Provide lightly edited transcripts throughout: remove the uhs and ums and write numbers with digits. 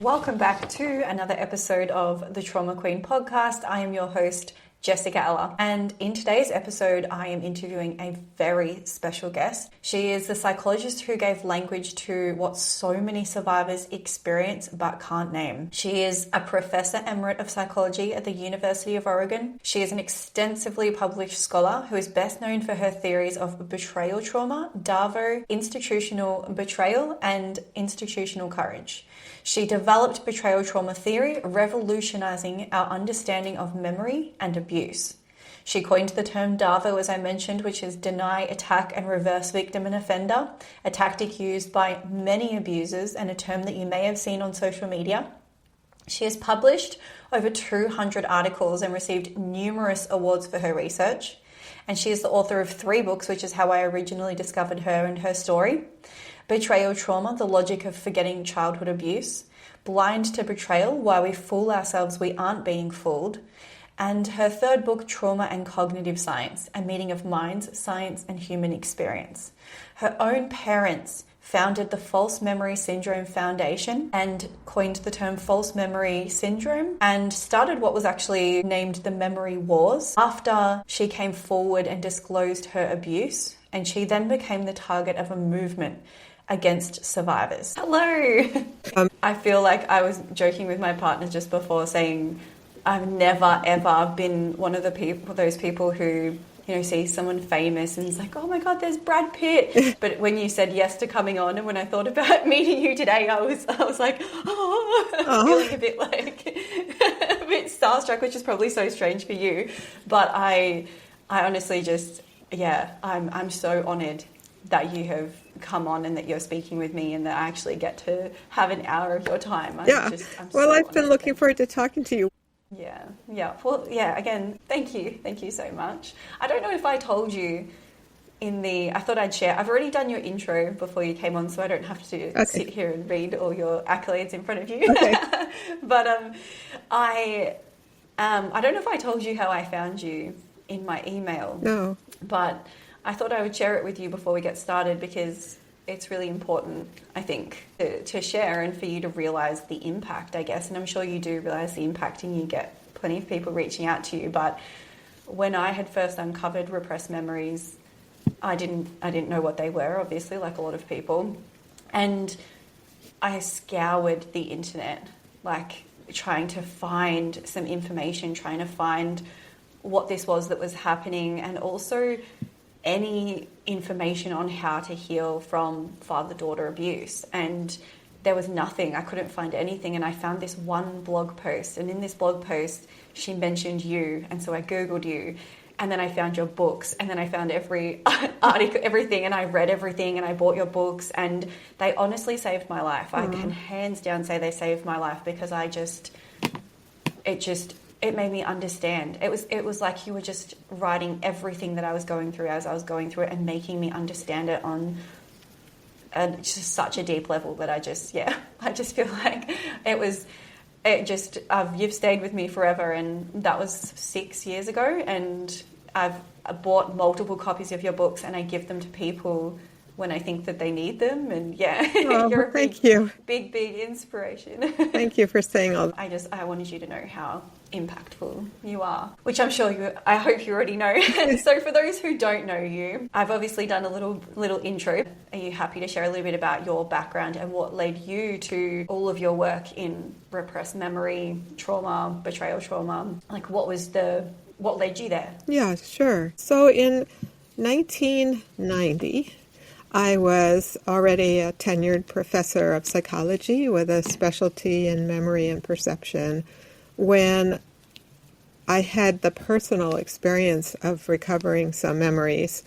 Welcome back to another episode of the Trauma Queen podcast. I am your host, Jessica Ella, and in today's episode I am interviewing a very special guest. She is the psychologist who gave language to what so many survivors experience but can't name. She is a professor emerite of psychology at the University of Oregon. She is an extensively published scholar who is best known for her theories of betrayal trauma, DARVO, institutional betrayal, and institutional courage. She developed betrayal trauma theory, revolutionizing our understanding of memory and abuse. She coined the term DARVO, as I mentioned, which is deny, attack, and reverse victim and offender, a tactic used by many abusers and a term that you may have seen on social media. She has published over 200 articles and received numerous awards for her research. And she is the author of 3 books, which is how I originally discovered her and her story. Betrayal Trauma, The Logic of Forgetting Childhood Abuse, Blind to Betrayal, Why We Fool Ourselves We Aren't Being Fooled, and her 3rd book, Trauma and Cognitive Science, A Meeting of Minds, Science and Human Experience. Her own parents founded the False Memory Syndrome Foundation and coined the term false memory syndrome and started what was actually named the Memory Wars after she came forward and disclosed her abuse, and she then became the target of a movement against survivors. Hello! I feel like I was joking with my partner just before saying I've never ever been one of those people who, you know, see someone famous and is like, oh my God, there's Brad Pitt. But when you said yes to coming on and when I thought about meeting you today, I was like, feeling a bit starstruck, which is probably so strange for you. But I honestly just, I'm so honored that you have come on and that you're speaking with me and that I actually get to have an hour of your time. I've been looking forward to talking to you. Yeah. Well, again, thank you. Thank you so much. I don't know if I told you I thought I'd share. I've already done your intro before you came on, so I don't have to sit here and read all your accolades in front of you. Okay. But I don't know if I told you how I found you in my email. No. But I thought I would share it with you before we get started because it's really important, I think, to share and for you to realise the impact, I guess. And I'm sure you do realise the impact and you get plenty of people reaching out to you. But when I had first uncovered repressed memories, I didn't know what they were, obviously, like a lot of people. And I scoured the internet, like trying to find some information, trying to find what this was that was happening, and also any information on how to heal from father-daughter abuse. And there was nothing. I couldn't find anything. And I found this one blog post. And in this blog post, she mentioned you. And so I Googled you. And then I found your books. And then I found every article, everything. And I read everything. And I bought your books. And they honestly saved my life. I can hands down say they saved my life because it made me understand. It was like you were just writing everything that I was going through as I was going through it and making me understand it on just such a deep level that I just feel like you've stayed with me forever. And that was 6 years ago. And I've bought multiple copies of your books and I give them to people when I think that they need them. And you're a big inspiration. Thank you for saying all that. I wanted you to know how impactful you are, which I hope you already know. So for those who don't know you, I've obviously done a little intro. Are you happy to share a little bit about your background and what led you to all of your work in repressed memory, trauma, betrayal trauma? Like what led you there? Yeah, sure. So in 1990, I was already a tenured professor of psychology with a specialty in memory and perception when I had the personal experience of recovering some memories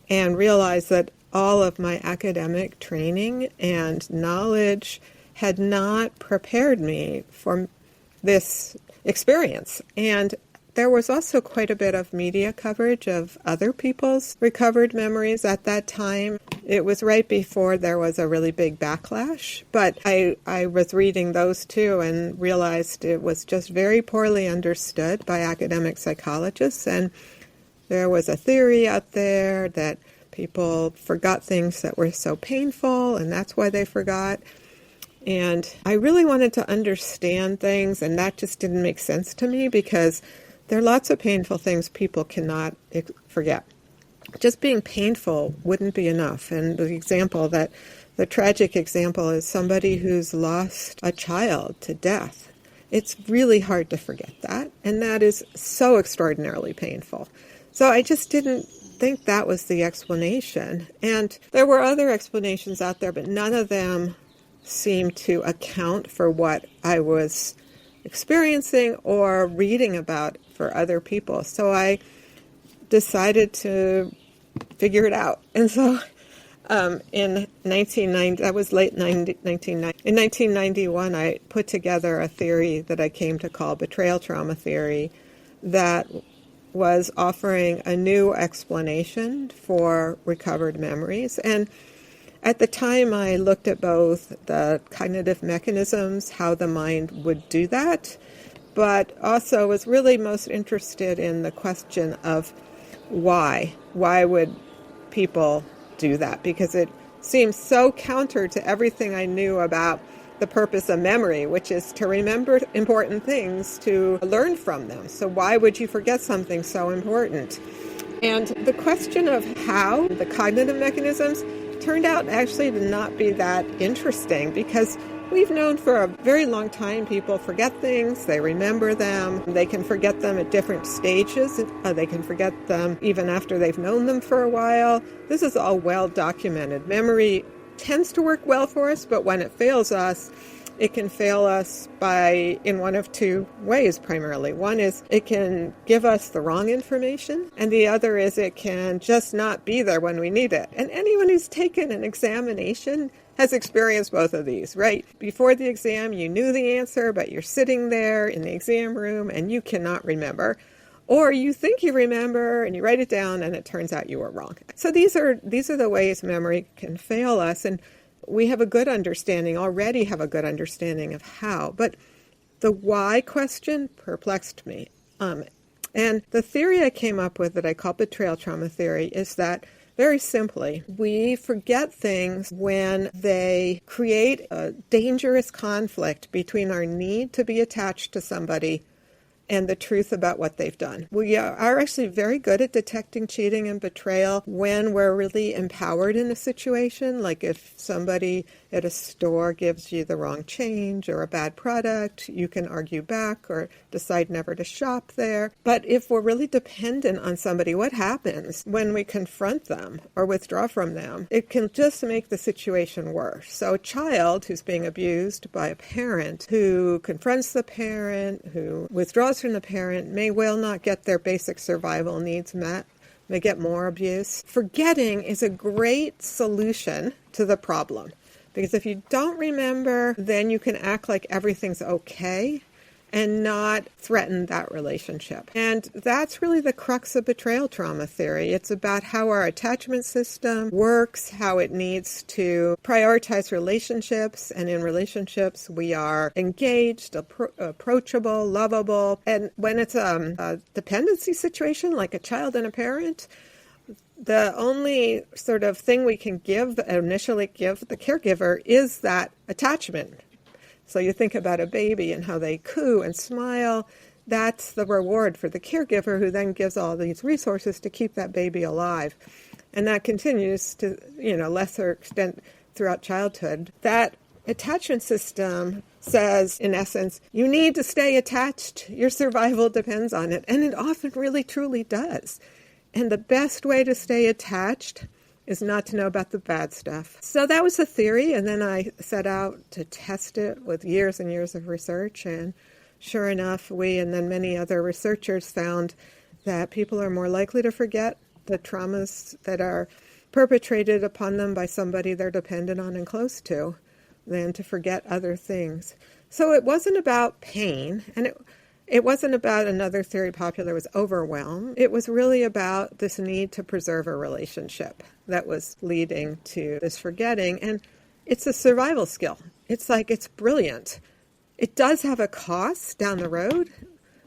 and realized that all of my academic training and knowledge had not prepared me for this experience. And there was also quite a bit of media coverage of other people's recovered memories at that time. It was right before there was a really big backlash, but I was reading those too and realized it was just very poorly understood by academic psychologists. And there was a theory out there that people forgot things that were so painful, and that's why they forgot. And I really wanted to understand things, and that just didn't make sense to me because there are lots of painful things people cannot forget. Just being painful wouldn't be enough. And the tragic example is somebody who's lost a child to death. It's really hard to forget that, and that is so extraordinarily painful. So I just didn't think that was the explanation. And there were other explanations out there, but none of them seemed to account for what I was experiencing or reading about for other people. So I decided to figure it out. And so in 1990, that was late 1990. In 1991, I put together a theory that I came to call betrayal trauma theory that was offering a new explanation for recovered memories. And at the time, I looked at both the cognitive mechanisms, how the mind would do that, but also was really most interested in the question of why. Why would people do that? Because it seems so counter to everything I knew about the purpose of memory, which is to remember important things, to learn from them. So why would you forget something so important? And the question of how, the cognitive mechanisms, turned out actually to not be that interesting because we've known for a very long time people forget things, they remember them, they can forget them at different stages, they can forget them even after they've known them for a while. This is all well documented. Memory tends to work well for us, but when it fails us, it can fail us in one of two ways primarily. One is it can give us the wrong information, and the other is it can just not be there when we need it. And anyone who's taken an examination has experienced both of these, right? Before the exam, you knew the answer, but you're sitting there in the exam room and you cannot remember. Or you think you remember and you write it down and it turns out you were wrong. So these are the ways memory can fail us. And we have already have a good understanding of how. But the why question perplexed me. And the theory I came up with that I call betrayal trauma theory is that, very simply, we forget things when they create a dangerous conflict between our need to be attached to somebody and the truth about what they've done. We are actually very good at detecting cheating and betrayal when we're really empowered in a situation, like if somebody at a store gives you the wrong change or a bad product, you can argue back or decide never to shop there. But if we're really dependent on somebody, what happens when we confront them or withdraw from them? It can just make the situation worse. So a child who's being abused by a parent who confronts the parent, who withdraws from the parent, may well not get their basic survival needs met, may get more abuse. Forgetting is a great solution to the problem. Because if you don't remember, then you can act like everything's okay and not threaten that relationship. And that's really the crux of betrayal trauma theory. It's about how our attachment system works, how it needs to prioritize relationships, and in relationships we are engaged, approachable, lovable. And when it's a dependency situation, like a child and a parent, the only sort of thing we can initially give the caregiver is that attachment. So you think about a baby and how they coo and smile. That's the reward for the caregiver, who then gives all these resources to keep that baby alive. And that continues to, lesser extent throughout childhood. That attachment system says, in essence, you need to stay attached. Your survival depends on it. And it often really, truly does. And the best way to stay attached is not to know about the bad stuff. So that was the theory, and then I set out to test it with years and years of research, and sure enough, we and then many other researchers found that people are more likely to forget the traumas that are perpetrated upon them by somebody they're dependent on and close to than to forget other things. So it wasn't about pain, and it wasn't about, another theory popular was overwhelm. It was really about this need to preserve a relationship that was leading to this forgetting. And it's a survival skill. It's brilliant. It does have a cost down the road,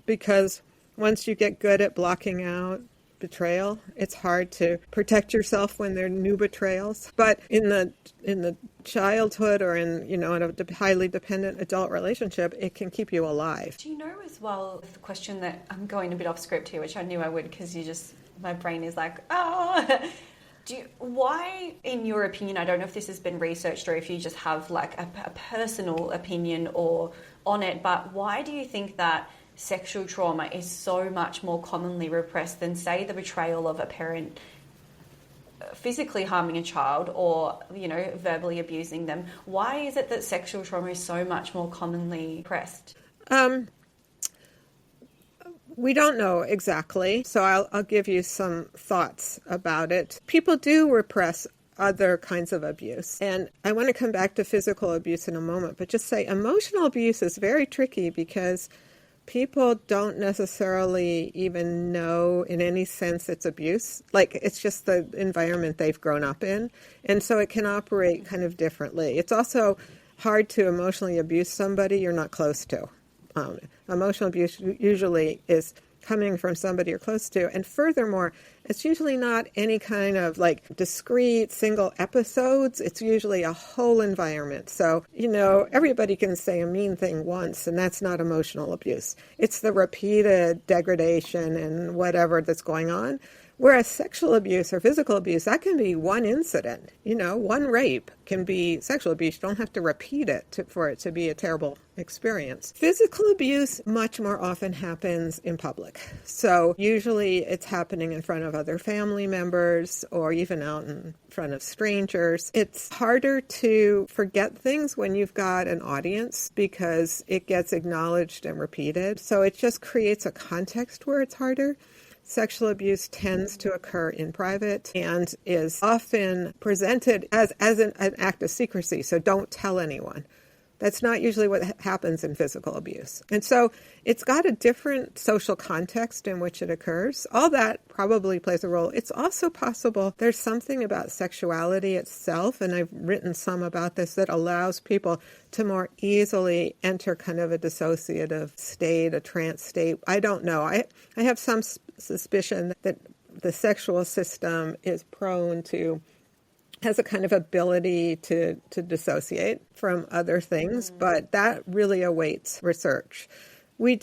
because once you get good at blocking out betrayal. It's hard to protect yourself when there are new betrayals. But in the childhood or in in a highly dependent adult relationship, it can keep you alive. Do you know as well, the question that I'm going a bit off script here, which I knew I would because my brain is like, why, in your opinion, I don't know if this has been researched or if you just have like a personal opinion or on it, but why do you think that sexual trauma is so much more commonly repressed than, say, the betrayal of a parent physically harming a child or, verbally abusing them? Why is it that sexual trauma is so much more commonly repressed? We don't know exactly, so I'll give you some thoughts about it. People do repress other kinds of abuse. And I want to come back to physical abuse in a moment, but just say emotional abuse is very tricky because people don't necessarily even know in any sense it's abuse. Like, it's just the environment they've grown up in. And so it can operate kind of differently. It's also hard to emotionally abuse somebody you're not close to. Emotional abuse usually is coming from somebody you're close to. And furthermore, it's usually not any kind of like discrete single episodes. It's usually a whole environment. So, everybody can say a mean thing once, and that's not emotional abuse. It's the repeated degradation and whatever that's going on. Whereas sexual abuse or physical abuse, that can be one incident. One rape can be sexual abuse. You don't have to repeat it for it to be a terrible experience. Physical abuse much more often happens in public. So usually it's happening in front of other family members or even out in front of strangers. It's harder to forget things when you've got an audience because it gets acknowledged and repeated. So it just creates a context where it's harder. Sexual abuse tends to occur in private and is often presented as an act of secrecy, so don't tell anyone. That's not usually what happens in physical abuse. And so it's got a different social context in which it occurs. All that probably plays a role. It's also possible there's something about sexuality itself, and I've written some about this, that allows people to more easily enter kind of a dissociative state, a trance state. I don't know. I have some suspicion that the sexual system is prone to, has a kind of ability to dissociate from other things, but that really awaits research. We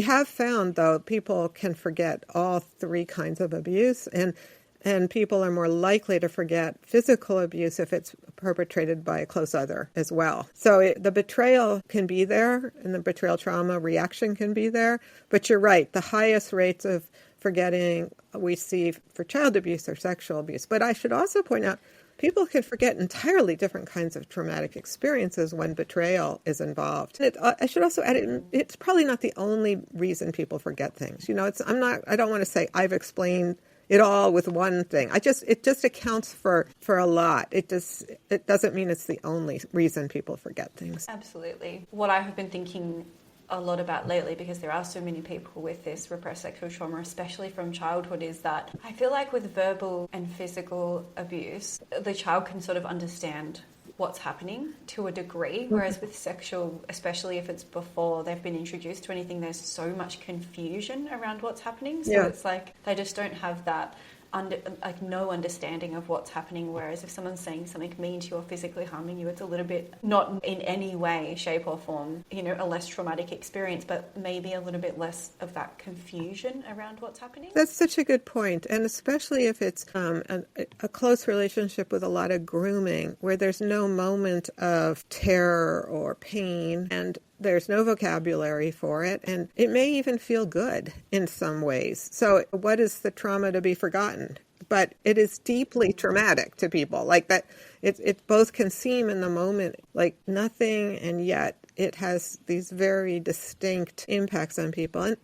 have found, though, people can forget all three kinds of abuse, and people are more likely to forget physical abuse if it's perpetrated by a close other as well. So the betrayal can be there, and the betrayal trauma reaction can be there, but you're right, the highest rates of forgetting we see for child abuse or sexual abuse. But I should also point out, people can forget entirely different kinds of traumatic experiences when betrayal is involved. I should also add, it's probably not the only reason people forget things. I don't want to say I've explained it all with one thing. It just accounts for a lot. It doesn't mean it's the only reason people forget things. Absolutely. What I have been thinking a lot about lately, because there are so many people with this repressed sexual trauma, especially from childhood, is that I feel like with verbal and physical abuse, the child can sort of understand what's happening to a degree, whereas with sexual, especially if it's before they've been introduced to anything, there's so much confusion around what's happening. So It's like they just don't have that no understanding of what's happening, whereas if someone's saying something mean to you or physically harming you, it's a little bit, not in any way, shape or form, a less traumatic experience, but maybe a little bit less of that confusion around what's happening. That's such a good point, and especially if it's a close relationship with a lot of grooming, where there's no moment of terror or pain, and there's no vocabulary for it, and it may even feel good in some ways. So what is the trauma to be forgotten? But it is deeply traumatic to people. Like that, it both can seem in the moment like nothing, and yet it has these very distinct impacts on people. And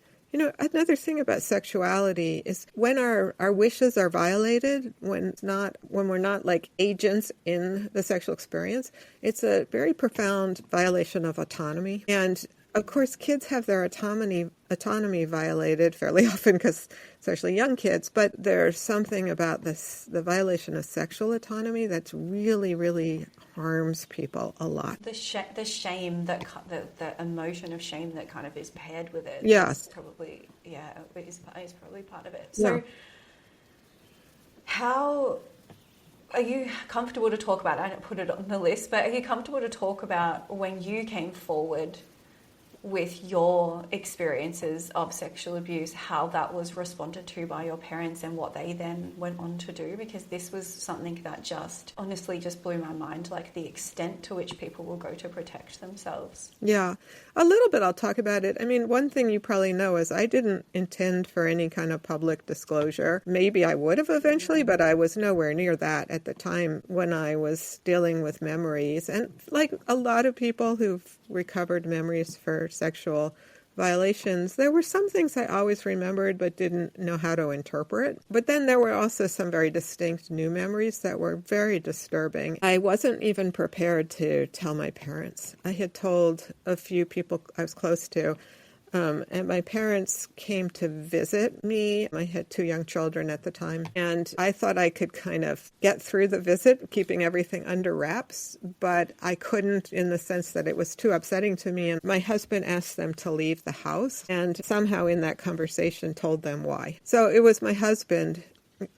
another thing about sexuality is when our wishes are violated, when we're not like agents in the sexual experience, it's a very profound violation of autonomy. And of course, kids have their autonomy violated fairly often, because especially young kids, but there's something about the violation of sexual autonomy that's really, really harms people a lot. The shame, the emotion of shame that kind of is paired with it. Yes. Is probably part of it. So How are you comfortable to talk about, I didn't put it on the list, but are you comfortable to talk about when you came forward with your experiences of sexual abuse, how that was responded to by your parents and what they then went on to do? Because this was something that just honestly just blew my mind, like the extent to which people will go to protect themselves. Yeah, a little bit I'll talk about it. I mean, one thing you probably know is I didn't intend for any kind of public disclosure. Maybe I would have eventually, but I was nowhere near that at the time when I was dealing with memories. And like a lot of people who've recovered memories for sexual violations, there were some things I always remembered but didn't know how to interpret. But then there were also some very distinct new memories that were very disturbing. I wasn't even prepared to tell my parents. I had told a few people I was close to, and my parents came to visit me. I had 2 young children at the time, and I thought I could kind of get through the visit, keeping everything under wraps, but I couldn't, in the sense that it was too upsetting to me. And my husband asked them to leave the house, and somehow in that conversation told them why. So it was my husband,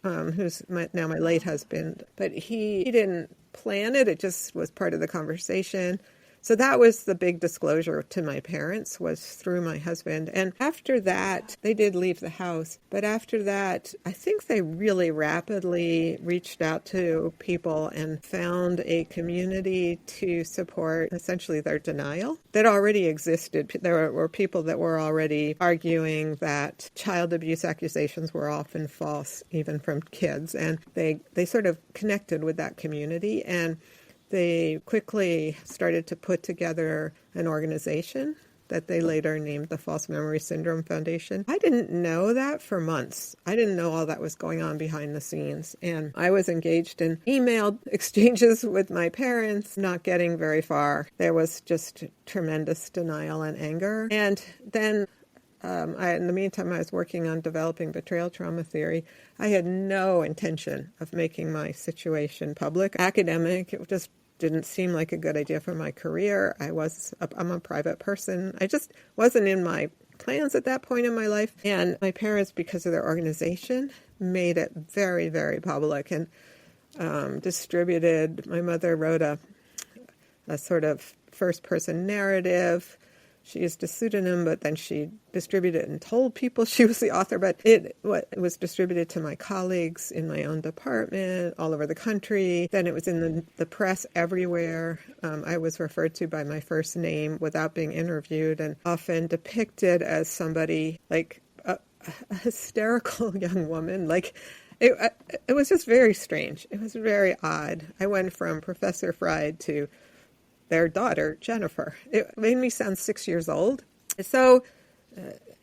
who's now my late husband, but he didn't plan it. It just was part of the conversation. So that was the big disclosure to my parents, was through my husband. And after that, they did leave the house. But after that, I think they really rapidly reached out to people and found a community to support essentially their denial that already existed. There were people that were already arguing that child abuse accusations were often false, even from kids. And they sort of connected with that community, and they quickly started to put together an organization that they later named the False Memory Syndrome Foundation. I didn't know that for months. I didn't know all that was going on behind the scenes. And I was engaged in email exchanges with my parents, not getting very far. There was just tremendous denial and anger. And then in the meantime, I was working on developing betrayal trauma theory. I had no intention of making my situation public. Academic, it just didn't seem like a good idea for my career. I'm a private person. I just wasn't in my plans at that point in my life. And my parents, because of their organization, made it very, very public and distributed. My mother wrote a sort of first-person narrative. She used a pseudonym, but then she distributed it and told people she was the author. But it was distributed to my colleagues in my own department, all over the country. Then it was in the press everywhere. I was referred to by my first name without being interviewed, and often depicted as somebody like a hysterical young woman. Like it was just very strange. It was very odd. I went from Professor Freyd to their daughter, Jennifer. It made me sound 6 years old. So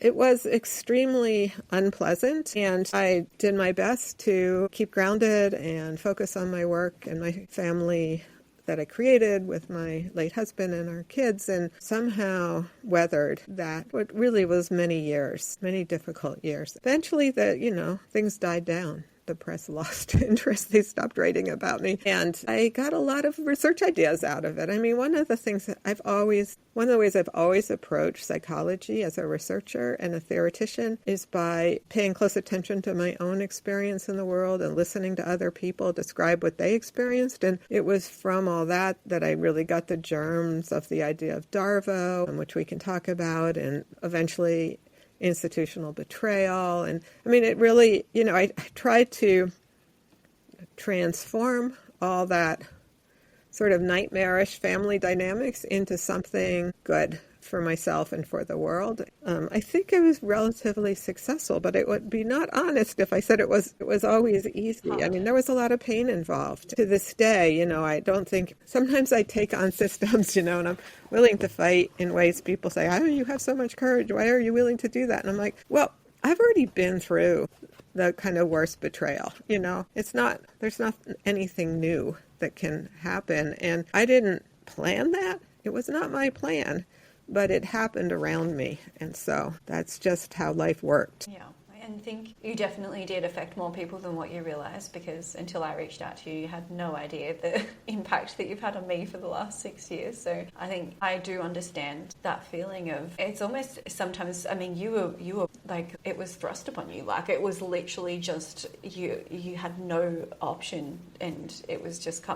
it was extremely unpleasant, and I did my best to keep grounded and focus on my work and my family that I created with my late husband and our kids, and somehow weathered that, what really was many years, many difficult years. Eventually, things died down. The press lost interest. They stopped writing about me. And I got a lot of research ideas out of it. I mean, one of the ways I've always approached psychology as a researcher and a theoretician is by paying close attention to my own experience in the world and listening to other people describe what they experienced. And it was from all that I really got the germs of the idea of DARVO, which we can talk about, and eventually institutional betrayal. And I mean, it really, I tried to transform all that sort of nightmarish family dynamics into something good for myself and for the world. I think it was relatively successful, but it would be not honest if I said it was always easy. I mean, there was a lot of pain involved. To this day, I don't think, sometimes I take on systems, and I'm willing to fight in ways people say, oh, you have so much courage. Why are you willing to do that? And I'm like, well, I've already been through the kind of worst betrayal. There's not anything new that can happen. And I didn't plan that. It was not my plan. But it happened around me, and so that's just how life worked. Yeah, And think you definitely did affect more people than what you realised, because until I reached out to you, you had no idea the impact that you've had on me for the last 6 years. So I think I do understand that feeling of, it's almost sometimes, I mean, you were like, it was thrust upon you. Like, it was literally just, you had no option, and it was just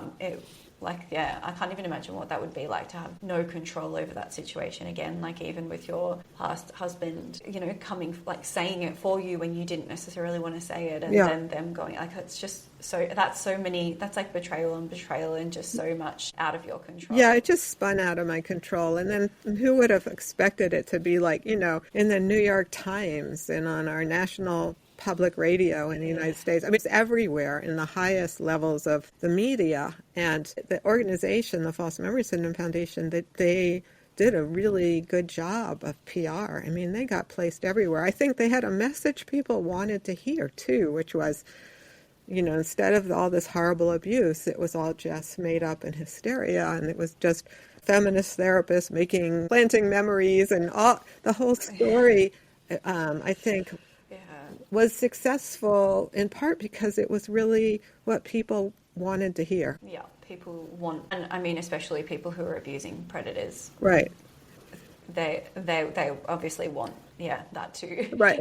I can't even imagine what that would be like, to have no control over that situation again. Like, even with your past husband, coming, like, saying it for you when you didn't necessarily want to say it, and then them going, like, it's just that's like betrayal and just so much out of your control. Yeah, it just spun out of my control. And then who would have expected it to be like, in the New York Times and on our national public radio in the United States. I mean, it's everywhere in the highest levels of the media. And the organization, the False Memory Syndrome Foundation, they did a really good job of PR. I mean, they got placed everywhere. I think they had a message people wanted to hear, too, which was, instead of all this horrible abuse, it was all just made up and hysteria, and it was just feminist therapists planting memories, and all the whole story, I think, was successful in part because it was really what people wanted to hear. Yeah, people want, and I mean, especially people who are abusing predators. Right. They obviously want, that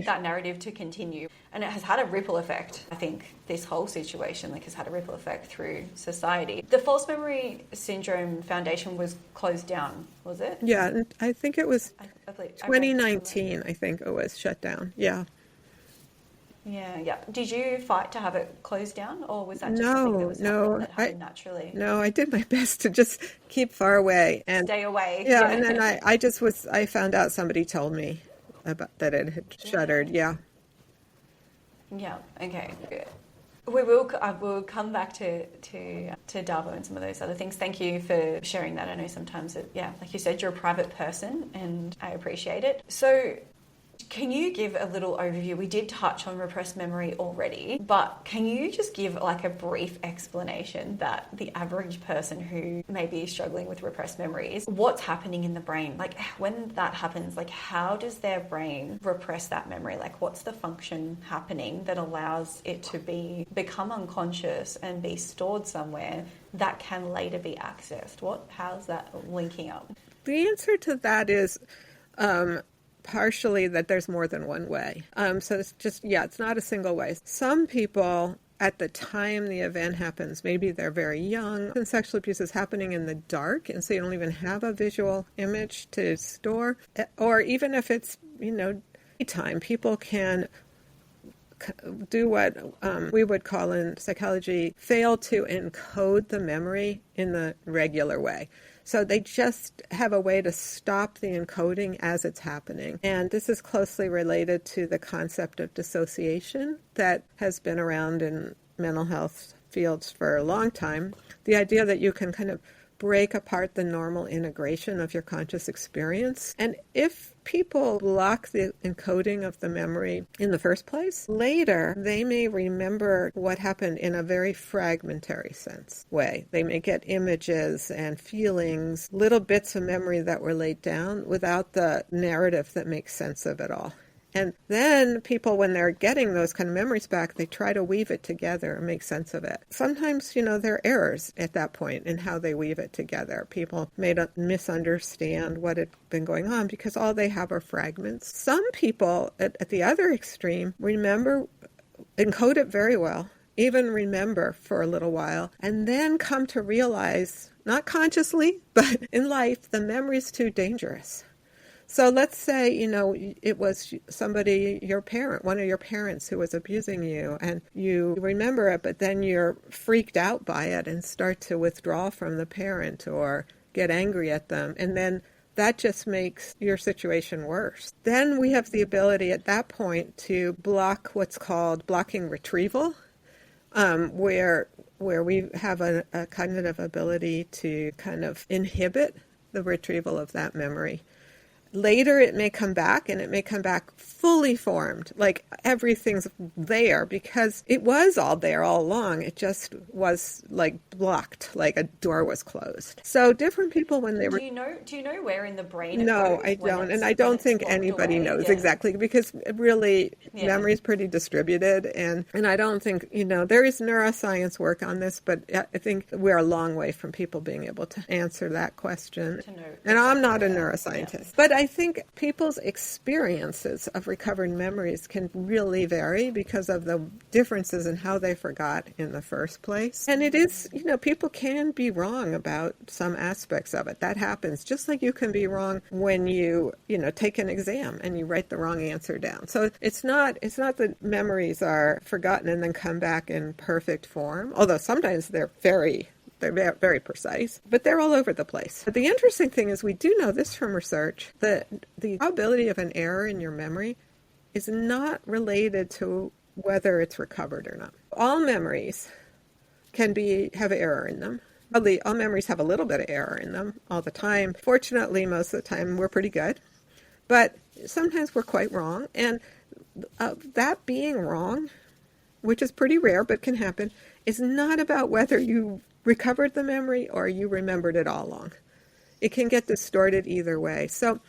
that narrative to continue. And it has had a ripple effect. I think this whole situation has had a ripple effect through society. The False Memory Syndrome Foundation was closed down, was it? Yeah, and I think it was 2019, I think it was shut down. Yeah. Yeah. Did you fight to have it closed down, or was that just something that happened naturally? No, I did my best to just keep far away and stay away. Yeah, and then I found out, somebody told me about that it had shuttered. Yeah. Yeah. Okay. Good. I will come back to DARVO and some of those other things. Thank you for sharing that. I know sometimes like you said, you're a private person, and I appreciate it. So, can you give a little overview? We did touch on repressed memory already, but can you just give like a brief explanation that the average person who may be struggling with repressed memories, what's happening in the brain? Like, when that happens, like, how does their brain repress that memory? Like, what's the function happening that allows it to become unconscious and be stored somewhere that can later be accessed? How's that linking up? The answer to that is partially that there's more than one way. So it's just, it's not a single way. Some people, at the time the event happens, maybe they're very young, and sexual abuse is happening in the dark, and so you don't even have a visual image to store. Or even if it's, daytime, people can do what we would call in psychology, fail to encode the memory in the regular way. So they just have a way to stop the encoding as it's happening. And this is closely related to the concept of dissociation that has been around in mental health fields for a long time. The idea that you can kind of break apart the normal integration of your conscious experience. And if people block the encoding of the memory in the first place, later they may remember what happened in a very fragmentary way. They may get images and feelings, little bits of memory that were laid down without the narrative that makes sense of it all. And then people, when they're getting those kind of memories back, they try to weave it together and make sense of it. Sometimes, there are errors at that point in how they weave it together. People may misunderstand what had been going on because all they have are fragments. Some people at the other extreme encode it very well, even remember for a little while, and then come to realize, not consciously, but in life, the memory's too dangerous. So let's say, it was somebody, your parent, one of your parents who was abusing you, and you remember it, but then you're freaked out by it and start to withdraw from the parent or get angry at them. And then that just makes your situation worse. Then we have the ability at that point to block what's called blocking retrieval, where we have a cognitive ability to kind of inhibit the retrieval of that memory. later it may come back, and it may come back fully formed, like everything's there because it was all there all along. It just was like blocked, like a door was closed. So different people when they were... Do you know where in the brain it No, goes I don't. And I when don't it's think locked anybody away? knows Yeah. exactly because really memory is pretty distributed. And I don't think, there is neuroscience work on this, but I think we're a long way from people being able to answer that question. And I'm not a neuroscientist. But I think people's experiences of recovered memories can really vary because of the differences in how they forgot in the first place. And it is, people can be wrong about some aspects of it. That happens. Just like you can be wrong when you, take an exam and you write the wrong answer down. So it's not that memories are forgotten and then come back in perfect form, although sometimes they're very precise, but they're all over the place. But the interesting thing is we do know this from research, that the probability of an error in your memory is not related to whether it's recovered or not. All memories have error in them. All memories have a little bit of error in them all the time. Fortunately, most of the time we're pretty good, but sometimes we're quite wrong. And that being wrong, which is pretty rare but can happen, is not about whether you recovered the memory or you remembered it all along. It can get distorted either way. So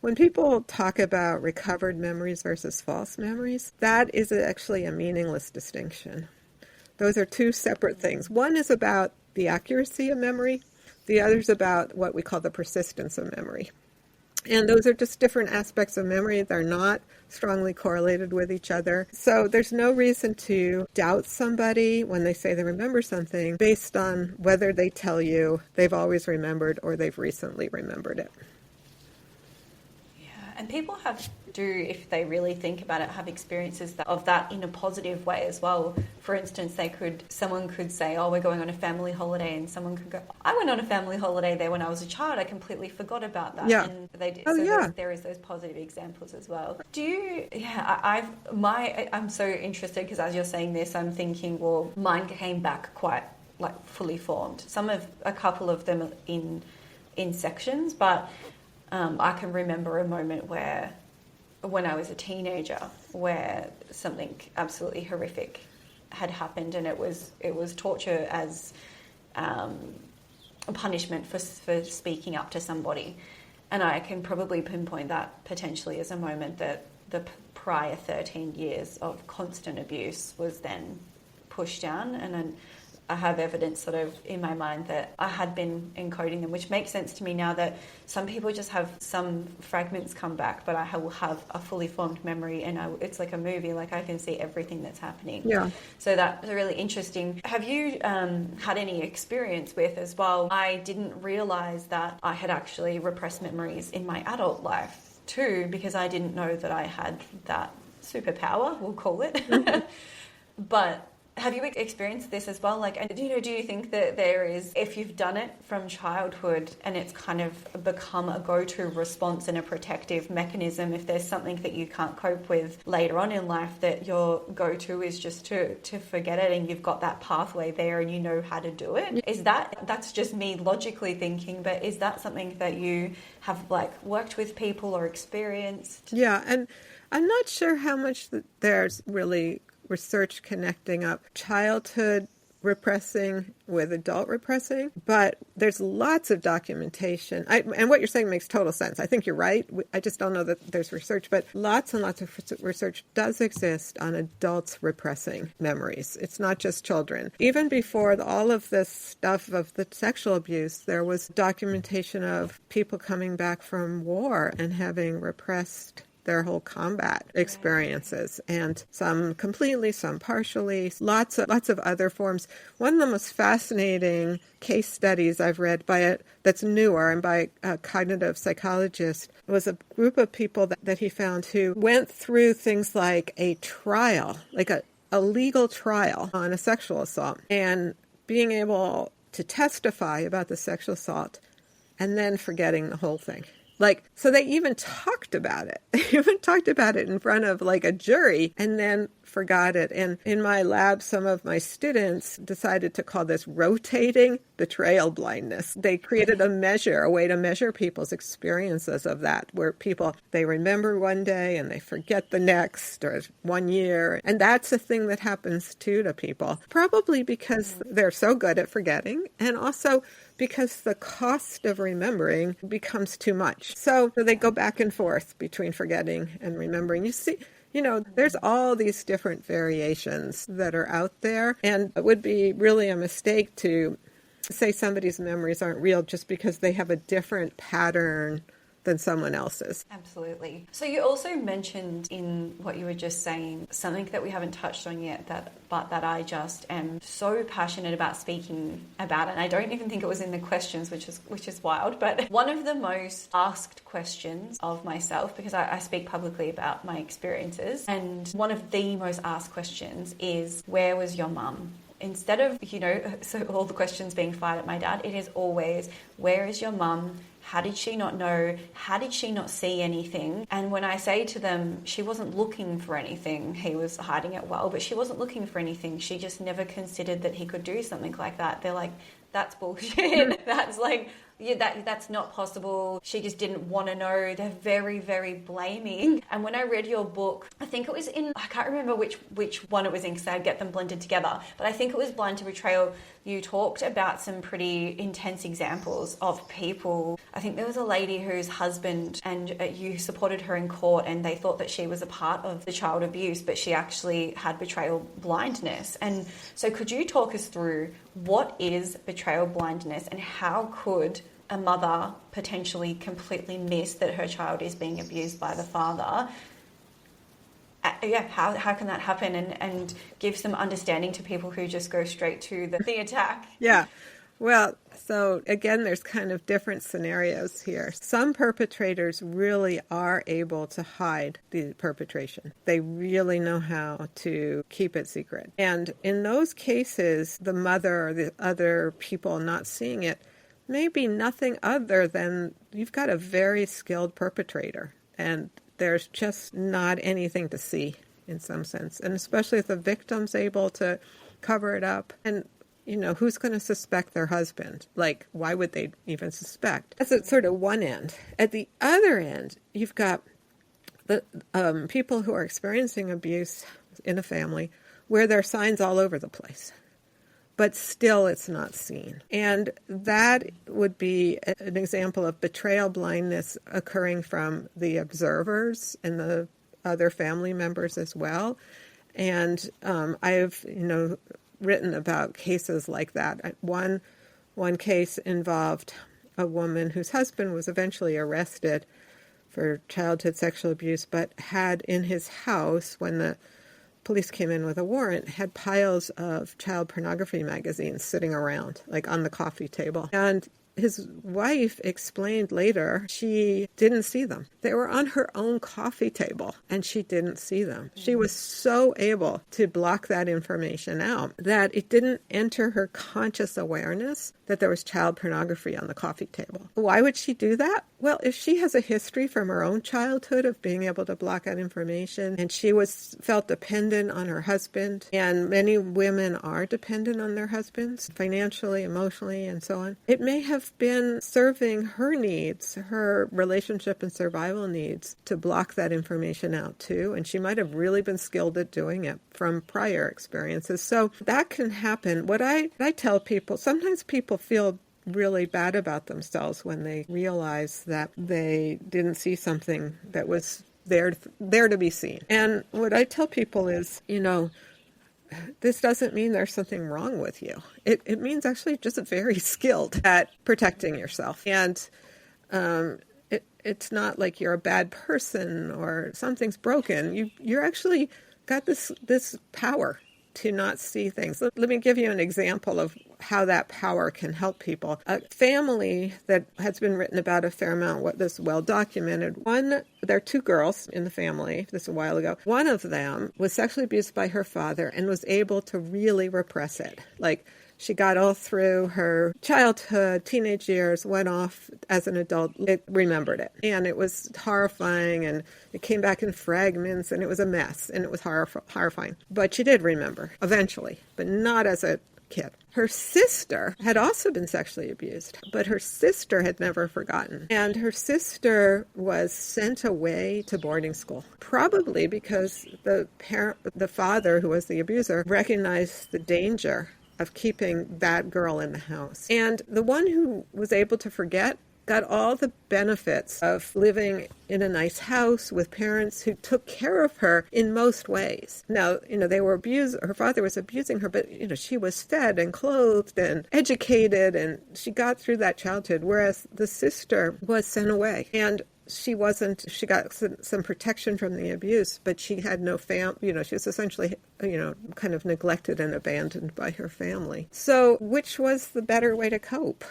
when people talk about recovered memories versus false memories, that is actually a meaningless distinction. Those are two separate things. One is about the accuracy of memory. The other is about what we call the persistence of memory. And those are just different aspects of memory. They're not strongly correlated with each other. So there's no reason to doubt somebody when they say they remember something based on whether they tell you they've always remembered or they've recently remembered it. And people if they really think about it, have experiences of that in a positive way as well. For instance, someone could say, oh, we're going on a family holiday, and someone could go, I went on a family holiday there when I was a child. I completely forgot about that. Yeah. And they did. There is those positive examples as well. I'm so interested because as you're saying this, I'm thinking, well, mine came back quite like fully formed. A couple of them in sections, but I can remember a moment when I was a teenager where something absolutely horrific had happened, and it was torture as a punishment for speaking up to somebody. And I can probably pinpoint that potentially as a moment that the prior 13 years of constant abuse was then pushed down, and then I have evidence sort of in my mind that I had been encoding them, which makes sense to me now that some people just have some fragments come back, but I will have a fully formed memory, and it's like a movie, like I can see everything that's happening. Yeah. So that's really interesting. Have you had any experience with as well? I didn't realise that I had actually repressed memories in my adult life too, because I didn't know that I had that superpower, we'll call it. Mm-hmm. But have you experienced this as well? Like, do you think that there is, if you've done it from childhood and it's kind of become a go-to response and a protective mechanism, if there's something that you can't cope with later on in life, that your go-to is just to forget it, and you've got that pathway there and you know how to do it? Is that's just me logically thinking, but is that something that you have like worked with people or experienced? Yeah, and I'm not sure how much there's really research connecting up childhood repressing with adult repressing, but there's lots of documentation. And what you're saying makes total sense. I think you're right. I just don't know that there's research, but lots and lots of research does exist on adults repressing memories. It's not just children. Even before all of this stuff of the sexual abuse, there was documentation of people coming back from war and having repressed their whole combat experiences, and some completely, some partially, lots of other forms. One of the most fascinating case studies I've read that's newer and by a cognitive psychologist was a group of people that he found who went through things like a trial, like a legal trial on a sexual assault, and being able to testify about the sexual assault and then forgetting the whole thing. Like, so they even talked about it. They even talked about it in front of like a jury and then forgot it. And in my lab, some of my students decided to call this rotating betrayal blindness. They created a way to measure people's experiences of that, where people, they remember one day and they forget the next, or 1 year. And that's a thing that happens too to people, probably because they're so good at forgetting, and also because the cost of remembering becomes too much. So they go back and forth between forgetting and remembering. You see, there's all these different variations that are out there, and it would be really a mistake to say somebody's memories aren't real just because they have a different pattern than someone else's. Absolutely. So you also mentioned in what you were just saying something that we haven't touched on yet, but that I just am so passionate about speaking about, and I don't even think it was in the questions, which is wild. But one of the most asked questions of myself, because I speak publicly about my experiences, and one of the most asked questions is, where was your mum? Instead of, so all the questions being fired at my dad, it is always, where is your mum? How did she not know? How did she not see anything? And when I say to them, she wasn't looking for anything, he was hiding it well, but she wasn't looking for anything. She just never considered that he could do something like that. They're like, that's bullshit. That's like, that's not possible. She just didn't want to know. They're very, very blaming. And when I read your book, I think it was I can't remember which one it was in because I get them blended together, but I think it was Blind to Betrayal. You talked about some pretty intense examples of people. I think there was a lady whose husband, and you supported her in court, and they thought that she was a part of the child abuse, but she actually had betrayal blindness. And so could you talk us through what is betrayal blindness, and how could a mother potentially completely miss that her child is being abused by the father? How can that happen, and give some understanding to people who just go straight to the attack? Yeah. Well, so again, there's kind of different scenarios here. Some perpetrators really are able to hide the perpetration. They really know how to keep it secret. And in those cases, the mother or the other people not seeing it may be nothing other than you've got a very skilled perpetrator, and there's just not anything to see in some sense. And especially if the victim's able to cover it up. And, who's going to suspect their husband? Like, why would they even suspect? That's at sort of one end. At the other end, you've got the people who are experiencing abuse in a family where there are signs all over the place, but still it's not seen. And that would be an example of betrayal blindness occurring from the observers and the other family members as well. And I've, written about cases like that. One case involved a woman whose husband was eventually arrested for childhood sexual abuse, but had in his house, when the police came in with a warrant, had piles of child pornography magazines sitting around, like on the coffee table. And his wife explained later she didn't see them. They were on her own coffee table, and she didn't see them. She was so able to block that information out that it didn't enter her conscious awareness that there was child pornography on the coffee table. Why would she do that? Well, if she has a history from her own childhood of being able to block out information, and she felt dependent on her husband, and many women are dependent on their husbands financially, emotionally, and so on, it may have been serving her needs, her relationship and survival needs, to block that information out too. And she might have really been skilled at doing it from prior experiences. So that can happen. What I tell people, sometimes people feel really bad about themselves when they realize that they didn't see something that was there to be seen. And what I tell people is, this doesn't mean there's something wrong with you. It means actually just very skilled at protecting yourself. And it's not like you're a bad person or something's broken. You're actually got this power to not see things. Let me give you an example of how that power can help people. A family that has been written about a fair amount, what this well documented. There are two girls in the family, this a while ago. One of them was sexually abused by her father and was able to really repress it. Like, she got all through her childhood, teenage years, went off as an adult, it remembered it. And it was horrifying, and it came back in fragments, and it was a mess, and it was horrifying. But she did remember, eventually, but not as a kid. Her sister had also been sexually abused, but her sister had never forgotten. And her sister was sent away to boarding school, probably because the father, who was the abuser, recognized the danger of keeping that girl in the house. And the one who was able to forget got all the benefits of living in a nice house with parents who took care of her in most ways. Now, they were her father was abusing her, but, she was fed and clothed and educated, and she got through that childhood, whereas the sister was sent away. And she got some protection from the abuse, but she had no she was essentially, kind of neglected and abandoned by her family. So which was the better way to cope?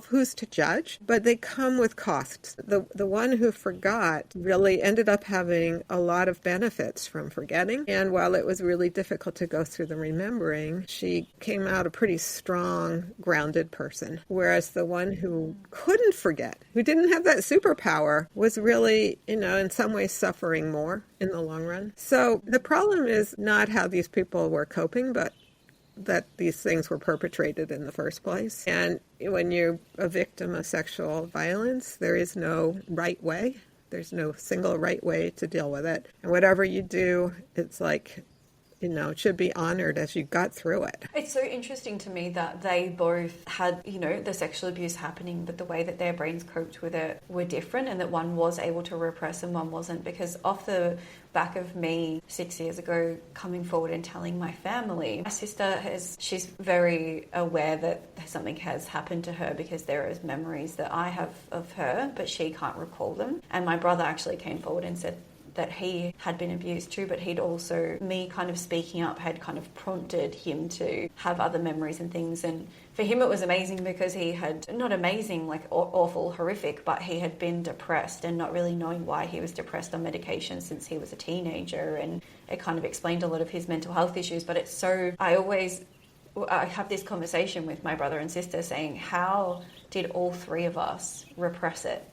Who's to judge? But they come with costs. The one who forgot really ended up having a lot of benefits from forgetting. And while it was really difficult to go through the remembering, she came out a pretty strong, grounded person. Whereas the one who couldn't forget, who didn't have that superpower, was really, in some ways suffering more in the long run. So the problem is not how these people were coping, but that these things were perpetrated in the first place. And when you're a victim of sexual violence, there is no right way. There's no single right way to deal with it. And whatever you do, it's like, it should be honored as you got through it. It's so interesting to me that they both had, the sexual abuse happening, but the way that their brains coped with it were different, and that one was able to repress and one wasn't. Because off the back of me 6 years ago coming forward and telling my family, my sister she's very aware that something has happened to her, because there is memories that I have of her, but she can't recall them. And my brother actually came forward and said that he had been abused too, but me kind of speaking up had kind of prompted him to have other memories and things. And for him it was amazing, because he had, not amazing, like awful, horrific, but he had been depressed and not really knowing why he was depressed on medication since he was a teenager, and it kind of explained a lot of his mental health issues. But it's so, I have this conversation with my brother and sister saying, how did all three of us repress it?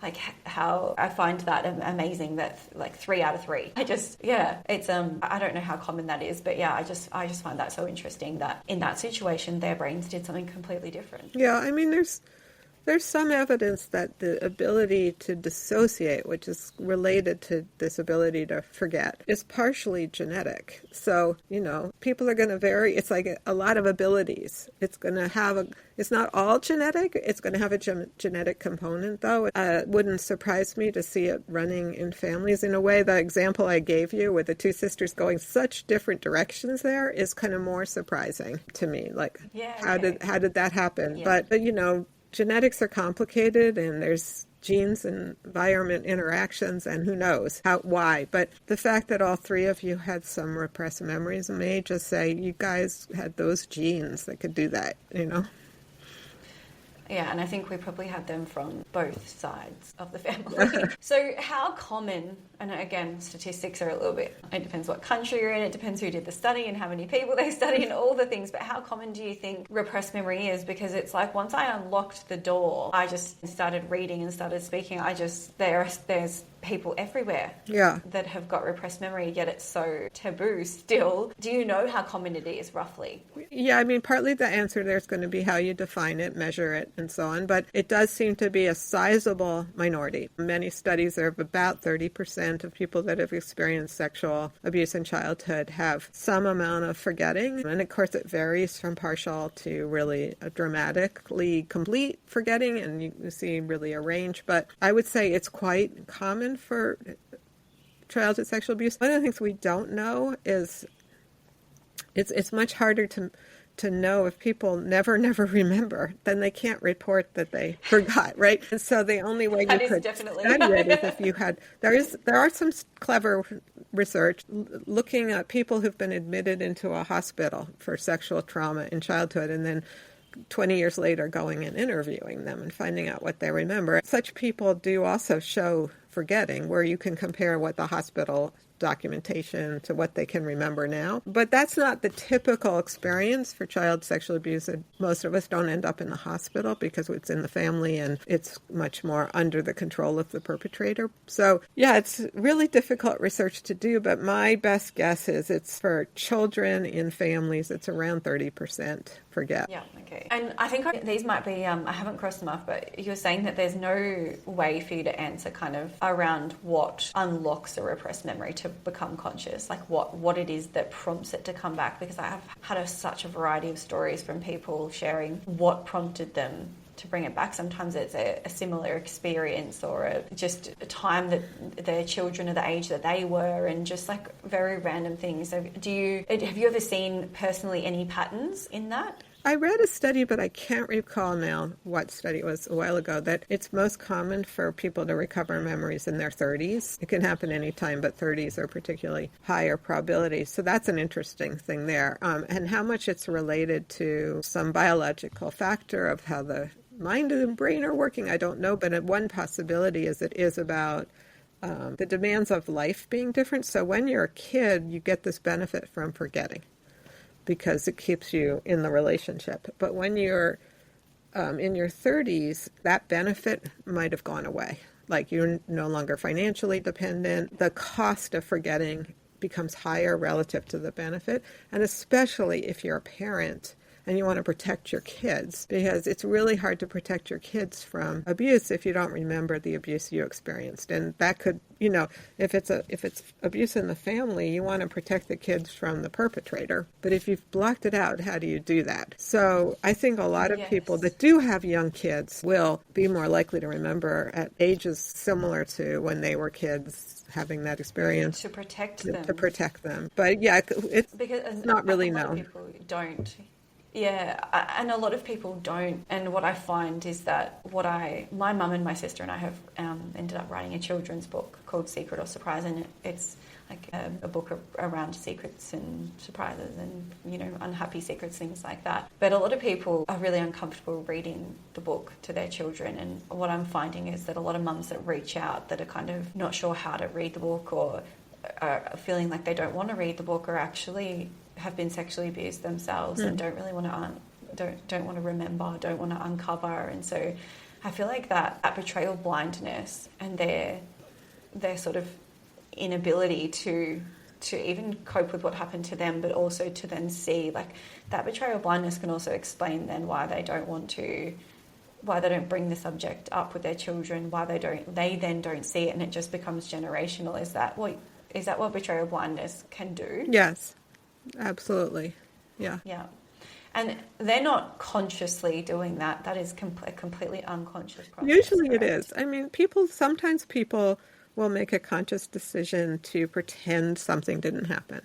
Like, how I find that amazing that 3 out of 3. It's I don't know how common that is, but I just find that so interesting that in that situation their brains did something completely different. Yeah, I mean, there's some evidence that the ability to dissociate, which is related to this ability to forget, is partially genetic. So, people are going to vary. It's like a lot of abilities. It's going to have it's not all genetic. It's going to have a genetic component, though. It wouldn't surprise me to see it running in families. In a way, the example I gave you with the two sisters going such different directions there is kind of more surprising to me. How did that happen? Yeah. But genetics are complicated, and there's genes and environment interactions, and who knows why. But the fact that all three of you had some repressed memories may just say you guys had those genes that could do that, Yeah, and I think we probably had them from both sides of the family. So how common, and again, statistics are a little bit, it depends what country you're in, it depends who did the study and how many people they study and all the things, but how common do you think repressed memory is? Because it's like once I unlocked the door, I just started reading and started speaking. There's people everywhere that have got repressed memory, yet it's so taboo still. Do you know how common it is, roughly? Yeah, I mean, partly the answer there's going to be how you define it, measure it, and so on, but it does seem to be a sizable minority. Many studies are about 30% of people that have experienced sexual abuse in childhood have some amount of forgetting, and of course it varies from partial to really a dramatically complete forgetting, and you see really a range, but I would say it's quite common for childhood sexual abuse. One of the things we don't know is it's much harder to know if people never remember, then they can't report that they forgot, right? And so the only way you could study it is if you had, there are some clever research looking at people who've been admitted into a hospital for sexual trauma in childhood, and then 20 years later going and interviewing them and finding out what they remember. Such people do also show forgetting, where you can compare what the hospital documentation to what they can remember now. But that's not the typical experience for child sexual abuse. Most of us don't end up in the hospital because it's in the family and it's much more under the control of the perpetrator. So yeah, it's really difficult research to do, but my best guess is it's for children in families, it's around 30% forget. Yeah, okay. And I think these might be, I haven't crossed them off, but you're saying that there's no way for you to answer kind of around what unlocks a repressed memory to become conscious, like what it is that prompts it to come back, because I have had such a variety of stories from people sharing what prompted them to bring it back. Sometimes it's a similar experience or just a time that their children are the age that they were, and just like very random things. So have you ever seen personally any patterns in that? I read a study, but I can't recall now what study it was a while ago, that it's most common for people to recover memories in their 30s. It can happen anytime, but 30s are particularly higher probability. So that's an interesting thing there. And how much it's related to some biological factor of how the mind and brain are working, I don't know. But one possibility is it is about the demands of life being different. So when you're a kid, you get this benefit from forgetting, because it keeps you in the relationship. But when you're in your 30s, that benefit might have gone away. Like you're no longer financially dependent. The cost of forgetting becomes higher relative to the benefit. And especially if you're a parent and you want to protect your kids, because it's really hard to protect your kids from abuse if you don't remember the abuse you experienced. And that could, if it's abuse in the family, you want to protect the kids from the perpetrator. But if you've blocked it out, how do you do that? So I think a lot of people that do have young kids will be more likely to remember at ages similar to when they were kids, having that experience. To protect them. To protect them. But yeah, it's because not really known. A known. lot of people don't. Yeah, and a lot of people don't. And what I find is that my mum and my sister and I have ended up writing a children's book called Secret or Surprise, and it's like a book around secrets and surprises and, unhappy secrets, things like that. But a lot of people are really uncomfortable reading the book to their children. And what I'm finding is that a lot of mums that reach out that are kind of not sure how to read the book or are feeling like they don't want to read the book or actually have been sexually abused themselves and don't really want to don't want to remember, don't want to uncover. And so I feel like that betrayal blindness and their sort of inability to even cope with what happened to them, but also to then see, like, that betrayal blindness can also explain then why they don't bring the subject up with their children, why they then don't see it, and it just becomes generational. Is that what betrayal blindness can do? Yes. Absolutely. Yeah. Yeah. And they're not consciously doing that. That is a completely unconscious process. Usually correct? It is. I mean, sometimes people will make a conscious decision to pretend something didn't happen.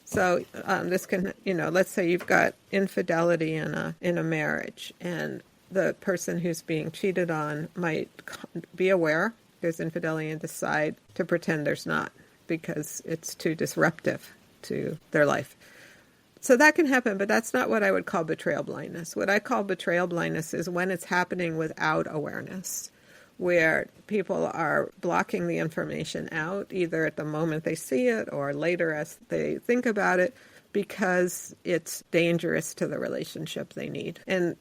So this can, let's say you've got infidelity in a marriage, and the person who's being cheated on might be aware there's infidelity and decide to pretend there's not because it's too disruptive to their life. So that can happen, but that's not what I would call betrayal blindness. What I call betrayal blindness is when it's happening without awareness, where people are blocking the information out, either at the moment they see it or later as they think about it, because it's dangerous to the relationship they need. And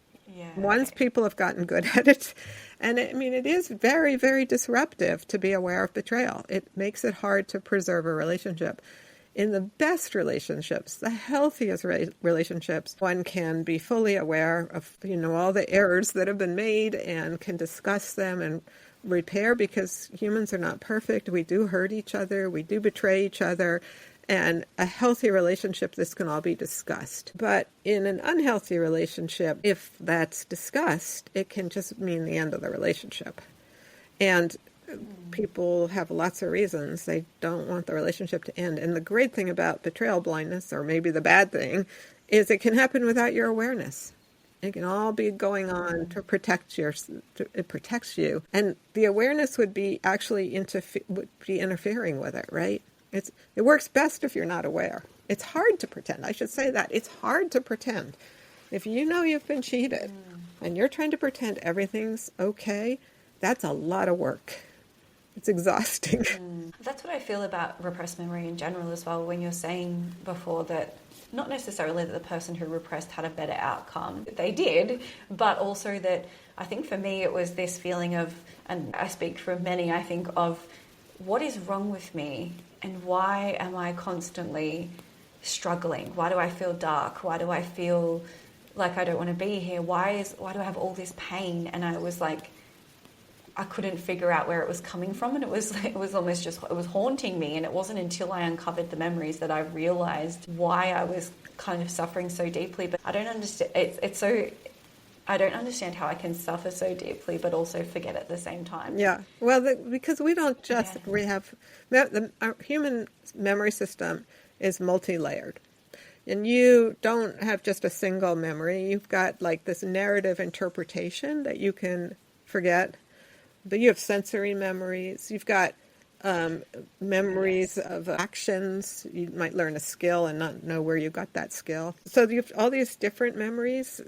once people have gotten good at it, and it is very, very disruptive to be aware of betrayal. It makes it hard to preserve a relationship. In the best relationships, the healthiest relationships, one can be fully aware of, all the errors that have been made and can discuss them and repair, because humans are not perfect. We do hurt each other. We do betray each other. And a healthy relationship, this can all be discussed. But in an unhealthy relationship, if that's discussed, it can just mean the end of the relationship. And people have lots of reasons they don't want the relationship to end. And the great thing about betrayal blindness, or maybe the bad thing, is it can happen without your awareness. It can all be going on to protect it protects you. And the awareness would be actually interfering with it, right? It works best if you're not aware. It's hard to pretend. I should say that. It's hard to pretend. If you know you've been cheated and you're trying to pretend everything's okay, that's a lot of work. It's exhausting. That's what I feel about repressed memory in general as well, when you're saying before that not necessarily that the person who repressed had a better outcome. They did, but also that I think for me it was this feeling of, and I speak for many, I think, of what is wrong with me and why am I constantly struggling? Why do I feel dark? Why do I feel like I don't want to be here? Why do I have all this pain? And I was like, I couldn't figure out where it was coming from, and it was almost just, it was haunting me. And it wasn't until I uncovered the memories that I realized why I was kind of suffering so deeply. But I don't understand. I don't understand how I can suffer so deeply, but also forget at the same time. Yeah, well, because we don't just our human memory system is multi-layered. And you don't have just a single memory. You've got like this narrative interpretation that you can forget. But you have sensory memories. You've got memories of actions. You might learn a skill and not know where you got that skill. So you have all these different memories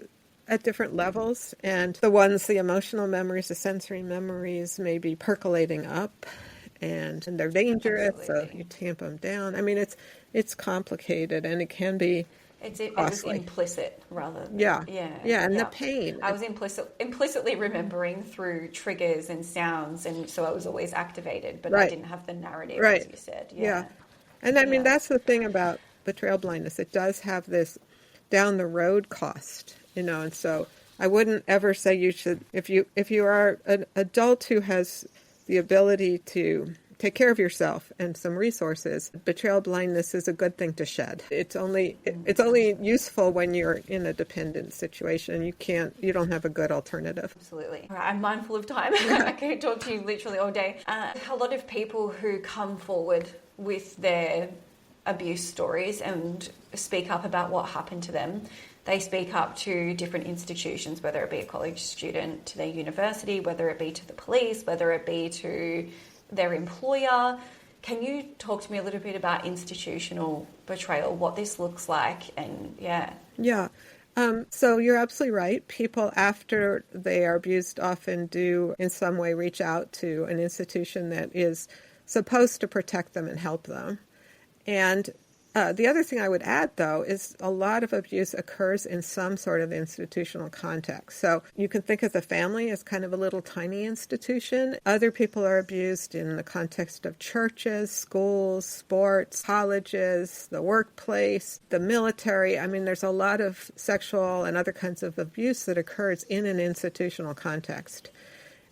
at different levels. And the emotional memories, the sensory memories may be percolating up and they're dangerous. Absolutely. So you tamp them down. I mean, it's complicated and it can be it was implicit rather than... Yeah, and the pain. I was implicitly remembering through triggers and sounds, and so I was always activated, but I didn't have the narrative, as you said. Yeah. And I mean, that's the thing about betrayal blindness. It does have this down the road cost, and so I wouldn't ever say you should, if you are an adult who has the ability to take care of yourself and some resources, betrayal blindness is a good thing to shed. It's only useful when you're in a dependent situation. You don't have a good alternative. Absolutely. All right, I'm mindful of time. I could talk to you literally all day. A lot of people who come forward with their abuse stories and speak up about what happened to them, they speak up to different institutions, whether it be a college student, to their university, whether it be to the police, whether it be to their employer. Can you talk to me a little bit about institutional betrayal, what this looks like? And so you're absolutely right. People, after they are abused, often do in some way reach out to an institution that is supposed to protect them and help them. And the other thing I would add, though, is a lot of abuse occurs in some sort of institutional context. So you can think of the family as kind of a little tiny institution. Other people are abused in the context of churches, schools, sports, colleges, the workplace, the military. I mean, there's a lot of sexual and other kinds of abuse that occurs in an institutional context.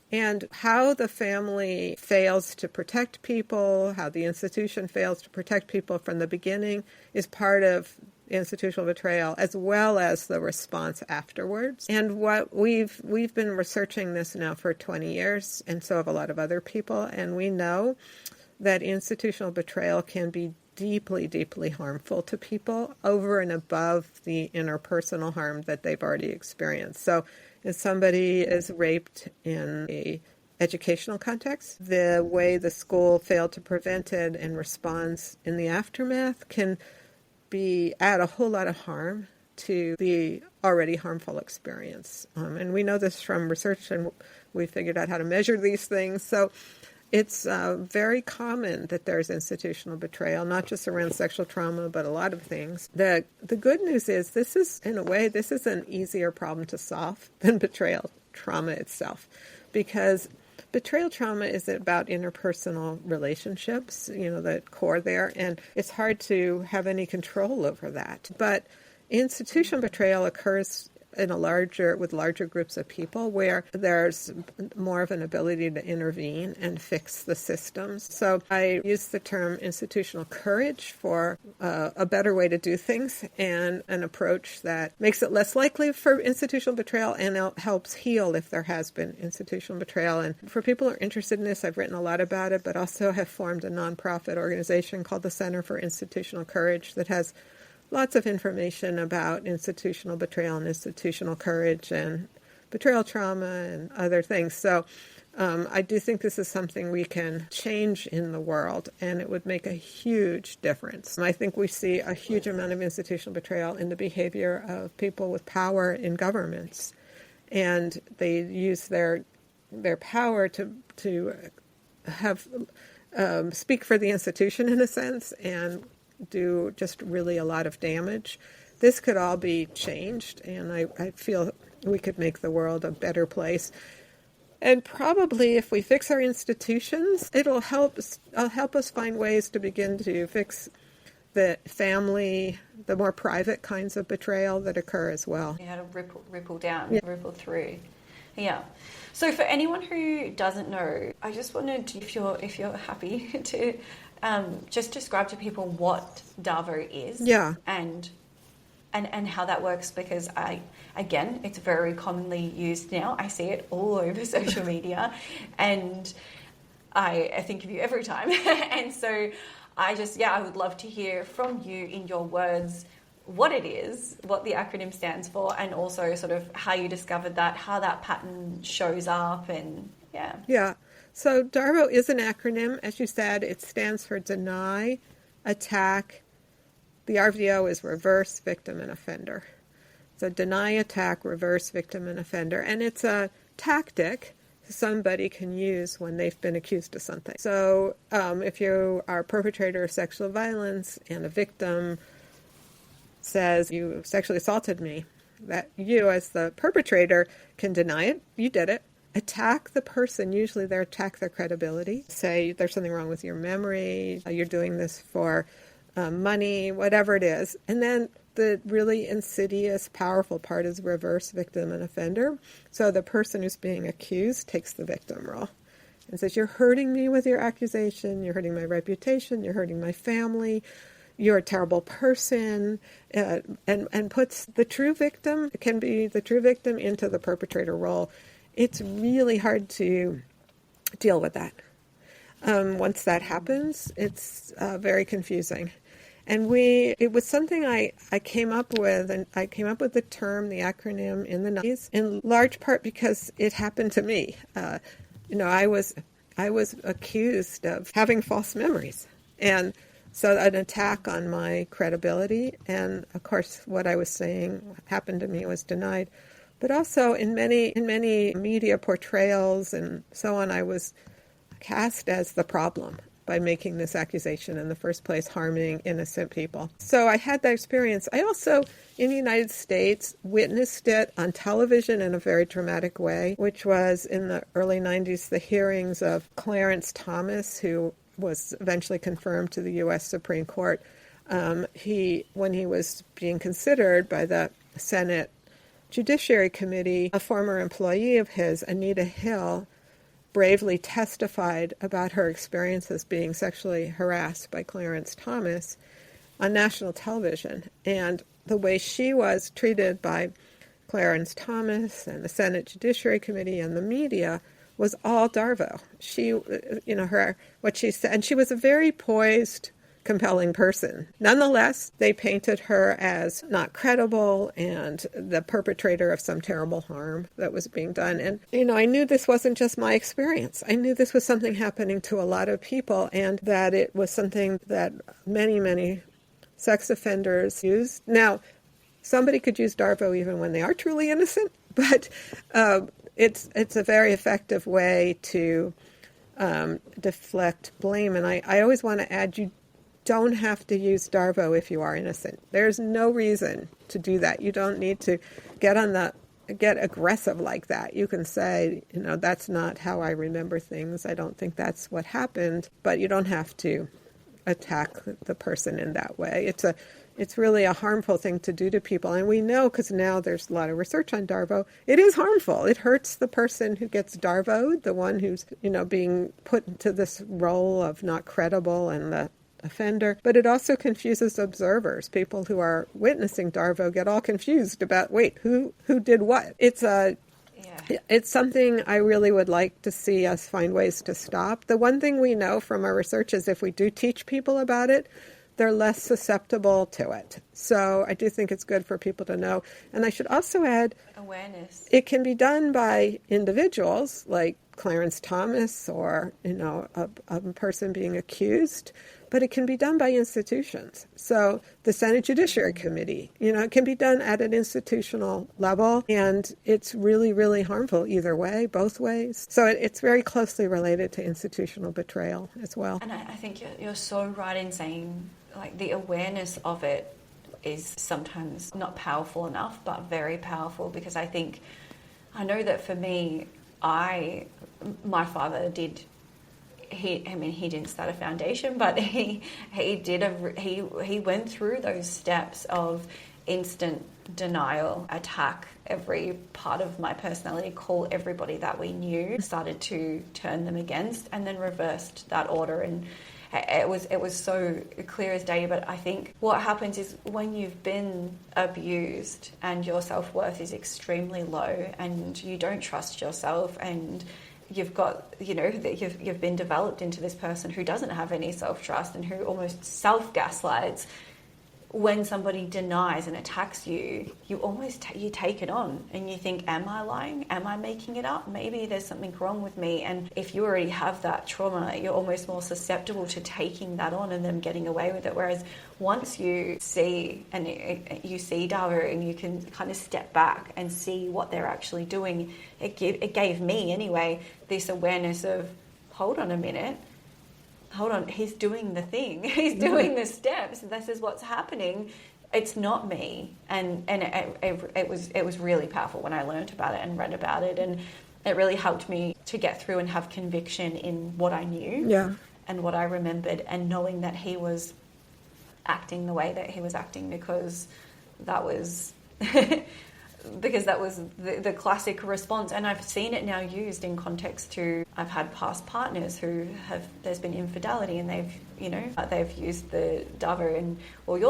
And how the family fails to protect people, how the institution fails to protect people from the beginning is part of institutional betrayal, as well as the response afterwards. And what we've been researching this now for 20 years, and so have a lot of other people, and we know that institutional betrayal can be deeply, deeply harmful to people over and above the interpersonal harm that they've already experienced. So if somebody is raped in an educational context, the way the school failed to prevent it and responds in the aftermath can add a whole lot of harm to the already harmful experience. And we know this from research, and we figured out how to measure these things. So it's very common that there's institutional betrayal, not just around sexual trauma, but a lot of things. The good news is this is an easier problem to solve than betrayal trauma itself, because betrayal trauma is about interpersonal relationships, the core there, and it's hard to have any control over that. But institutional betrayal occurs with larger groups of people where there's more of an ability to intervene and fix the systems. So I use the term institutional courage for a better way to do things and an approach that makes it less likely for institutional betrayal and helps heal if there has been institutional betrayal. And for people who are interested in this, I've written a lot about it, but also have formed a nonprofit organization called the Center for Institutional Courage that has lots of information about institutional betrayal and institutional courage and betrayal trauma and other things. So I do think this is something we can change in the world, and it would make a huge difference. I think we see a huge amount of institutional betrayal in the behavior of people with power in governments, and they use their power to have speak for the institution in a sense and do just really a lot of damage. This could all be changed, and I feel we could make the world a better place. And probably if we fix our institutions, it'll help us find ways to begin to fix the family, the more private kinds of betrayal that occur as well. You had to ripple down, ripple through. Yeah. So for anyone who doesn't know, I just wanted to, if you're happy to just describe to people what DARVO is. Yeah. And how that works, because it's very commonly used now. I see it all over social media, and I think of you every time. And so I would love to hear from you in your words what it is, what the acronym stands for, and also sort of how you discovered that, how that pattern shows up, and yeah. Yeah. So DARVO is an acronym. As you said, it stands for deny, attack. The RVO is reverse, victim, and offender. So deny, attack, reverse, victim, and offender. And it's a tactic somebody can use when they've been accused of something. So if you are a perpetrator of sexual violence and a victim says, you sexually assaulted me, that you as the perpetrator can deny it, you did it, attack the person, usually they attack their credibility, say there's something wrong with your memory, you're doing this for money, whatever it is. And then the really insidious, powerful part is reverse, victim, and offender. So the person who's being accused takes the victim role and says, you're hurting me with your accusation, you're hurting my reputation, you're hurting my family, you're a terrible person, and puts the true victim, it can be the true victim, into the perpetrator role. It's really hard to deal with that. Once that happens, it's very confusing. And it was something I came up with, and I came up with the term, the acronym, in the 90s, in large part because it happened to me. I was accused of having false memories, and so an attack on my credibility. And of course, what I was saying happened to me was denied. But also in many media portrayals and so on, I was cast as the problem by making this accusation in the first place, harming innocent people. So I had that experience. I also, in the United States, witnessed it on television in a very dramatic way, which was in the early 90s, the hearings of Clarence Thomas, who was eventually confirmed to the U.S. Supreme Court. When he was being considered by the Senate Judiciary Committee, a former employee of his, Anita Hill, bravely testified about her experiences being sexually harassed by Clarence Thomas on national television. And the way she was treated by Clarence Thomas and the Senate Judiciary Committee and the media was all DARVO. She, what she said, and she was a very poised, compelling person. Nonetheless, they painted her as not credible and the perpetrator of some terrible harm that was being done. And, I knew this wasn't just my experience. I knew this was something happening to a lot of people, and that it was something that many, many sex offenders used. Now, somebody could use DARVO even when they are truly innocent, but it's a very effective way to deflect blame. And I always want to add, you don't have to use DARVO if you are innocent. There's no reason to do that. You don't need to get aggressive like that. You can say, that's not how I remember things. I don't think that's what happened. But you don't have to attack the person in that way. It's really a harmful thing to do to people. And we know, because now there's a lot of research on DARVO, it is harmful. It hurts the person who gets DARVO'd, the one who's, being put into this role of not credible and the offender. But it also confuses observers. People who are witnessing DARVO get all confused about, wait, who did what? It's something I really would like to see us find ways to stop. The one thing we know from our research is if we do teach people about it, they're less susceptible to it. So I do think it's good for people to know. And I should also add, awareness. It can be done by individuals, like Clarence Thomas or, a person being accused, but it can be done by institutions. So the Senate Judiciary Committee, it can be done at an institutional level, and it's really, really harmful either way, both ways. So it's very closely related to institutional betrayal as well. And I think you're so right in saying, like, the awareness of it is sometimes not powerful enough, but very powerful, because I know that for me, my father did. He didn't start a foundation, but he went through those steps of instant denial, attack every part of my personality, call everybody that we knew, started to turn them against, and then reversed that order. And it was so clear as day. But I think what happens is when you've been abused and your self-worth is extremely low and you don't trust yourself, and you've got, you've been developed into this person who doesn't have any self-trust and who almost self-gaslights. When somebody denies and attacks you, you take it on and you think, am I lying? Am I making it up? Maybe there's something wrong with me. And if you already have that trauma, you're almost more susceptible to taking that on and them getting away with it. Whereas once you see DARVO and you can kind of step back and see what they're actually doing, it gave me anyway this awareness of, hold on a minute. Hold on, he's doing the thing. He's doing the steps. This is what's happening. It's not me. And it was really powerful when I learned about it and read about it. And it really helped me to get through and have conviction in what I knew and what I remembered, and knowing that he was acting the way that he was acting, because that was... because that was the classic response. And I've seen it now used in context to, I've had past partners who there's been infidelity and they've used the DARVO and, well, you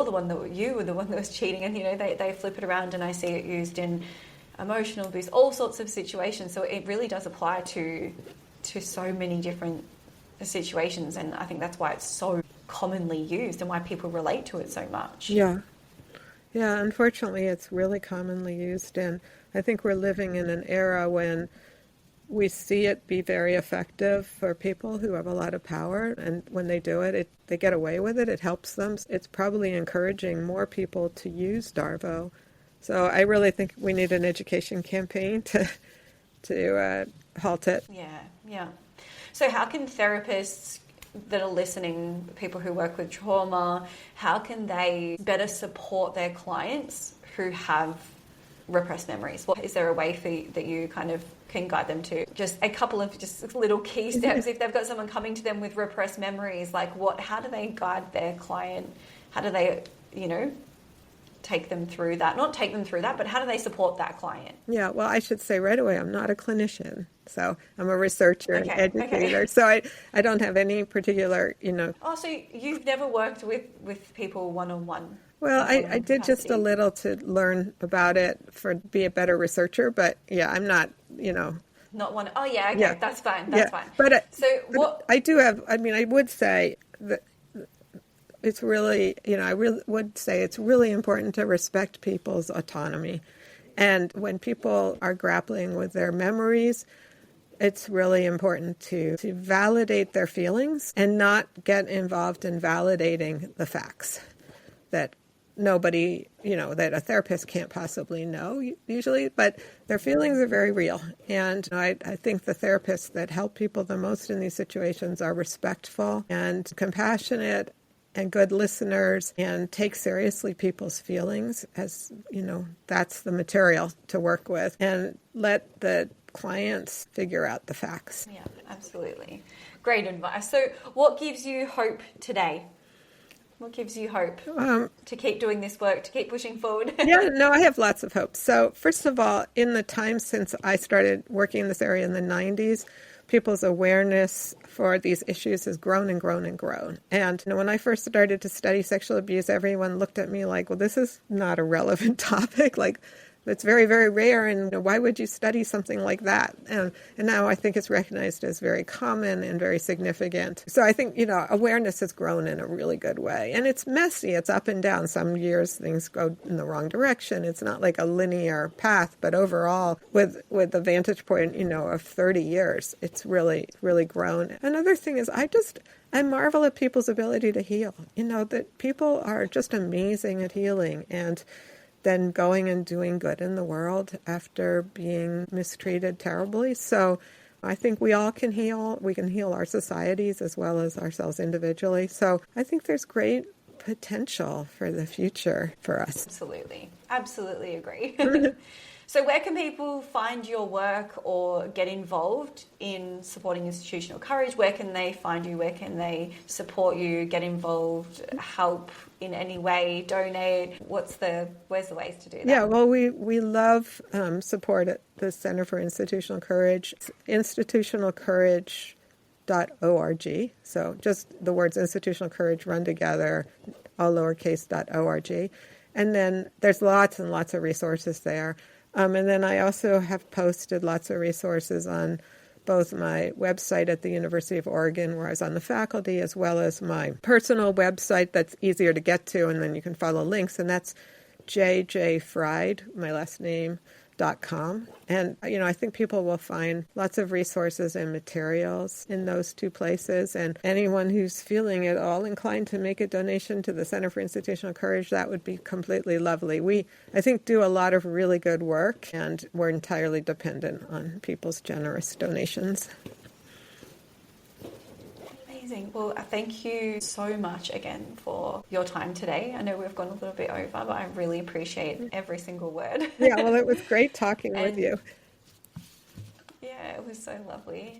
were the one that was cheating, and, they flip it around, and I see it used in emotional abuse, all sorts of situations. So it really does apply to so many different situations. And I think that's why it's so commonly used and why people relate to it so much. Yeah, unfortunately, it's really commonly used, and I think we're living in an era when we see it be very effective for people who have a lot of power, and when they do it, they get away with it. It helps them. It's probably encouraging more people to use DARVO. So I really think we need an education campaign to halt it. Yeah. So how can therapists that are listening, people who work with trauma, how can they better support their clients who have repressed memories? Is there a way that you kind of can guide them to? Just a couple of just little key steps. If they've got someone coming to them with repressed memories, how do they guide their client? How do they, take them through that? Not take them through that, but how do they support that client? Yeah, well, I should say right away, I'm not a clinician. So I'm a researcher and educator. So I don't have any particular, Oh, so you've never worked with people one-on-one? Well, I did just a little to learn about it be a better researcher. But yeah, I'm not, Not one. Oh, yeah, okay, yeah. That's fine. That's fine. But I do have, I would say that it's really, I really would say it's really important to respect people's autonomy. And when people are grappling with their memories, it's really important to validate their feelings and not get involved in validating the facts that nobody, that a therapist can't possibly know usually, but their feelings are very real. And I think the therapists that help people the most in these situations are respectful and compassionate and good listeners, and take seriously people's feelings as, that's the material to work with, and let the clients figure out the facts. Yeah, absolutely. Great advice. So what gives you hope today? What gives you hope to keep doing this work, to keep pushing forward? I have lots of hope. So first of all, in the time since I started working in this area in the 90s, people's awareness for these issues has grown and grown and grown. And when I first started to study sexual abuse, everyone looked at me like, well, this is not a relevant topic. Like, It's very, very rare, and why would you study something like that? And now I think it's recognized as very common and very significant. So I think, awareness has grown in a really good way. And it's messy. It's up and down. Some years things go in the wrong direction. It's not like a linear path, but overall, with the vantage point, of 30 years, it's really, really grown. Another thing is I marvel at people's ability to heal. That people are just amazing at healing and then going and doing good in the world after being mistreated terribly. So I think we all can heal. We can heal our societies as well as ourselves individually. So I think there's great potential for the future for us. Absolutely. Absolutely agree. So where can people find your work or get involved in supporting institutional courage? Where can they find you? Where can they support you, get involved, help in any way, donate? Where's the ways to do that? Yeah, well, we love support at the Center for Institutional Courage. It's institutionalcourage.org. So just the words institutional courage run together, all lowercase .org. And then there's lots and lots of resources there. And then I also have posted lots of resources on both my website at the University of Oregon, where I was on the faculty, as well as my personal website that's easier to get to, and then you can follow links, and that's jjfreyd, my last name, .com. And, I think people will find lots of resources and materials in those two places. And anyone who's feeling at all inclined to make a donation to the Center for Institutional Courage, that would be completely lovely. We, I think, do a lot of really good work, and we're entirely dependent on people's generous donations. Amazing. Well, thank you so much again for your time today. I know we've gone a little bit over, but I really appreciate every single word. Yeah, well, it was great talking with you. Yeah, it was so lovely.